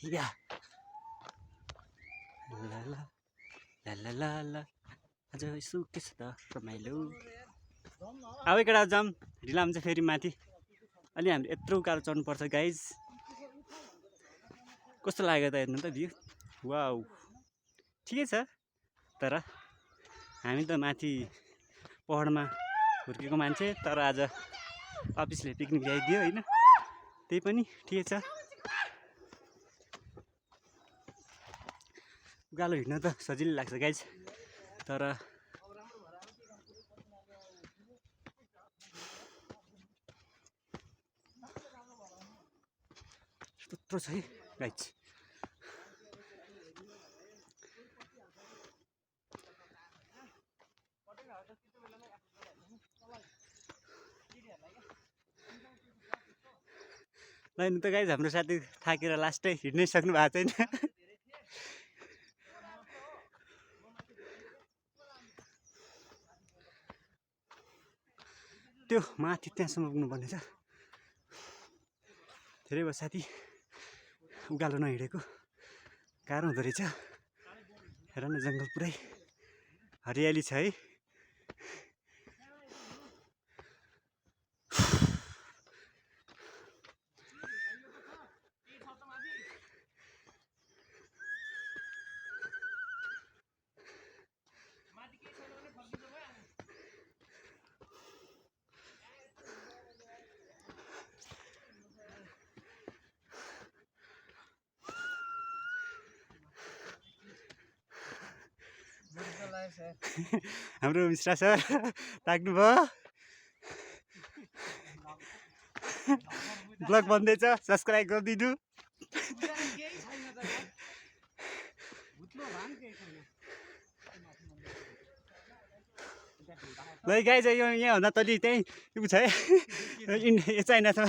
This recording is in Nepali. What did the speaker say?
या ला ला ला ला ला ला आज यसो के छ त रमाइलो अब एकटा जाम ढिला हुन्छ फेरि माथि अनि हामी यत्रो उकालो चढ्नुपर्छ गाइज कस्तो लाग्यो त हेर्नु त भ्यू वाउ ठिकै छ तर हामी त माथि पहाडमा हुर्केको मान्छे तर आज अफिसले पिकनिक ल्याइदियो होइन त्यही पनि ठिकै छ उकालो हिँड्न त सजिलो लाग्छ गाइज तर त्यत्रो छ है गाइज ल नि त गाइज हाम्रो साथी थाकेर लास्टै हिँड्नै सक्नु भएको छैन त्यो माथि त्यहाँसम्म पुग्नुपर्ने छ धेरै भयो साथी उकालो नहिँडेको गाह्रो हुँदो रहेछ हेर न जङ्गल पुरै हरियाली छ है हाम्रो मिश्रा सर ताक्नुभयो ब्लग बन्दैछ सब्सक्राइब गरिदिनु ल गाइज यो यहाँभन्दा तलि त्यही उ छ है चाइना छ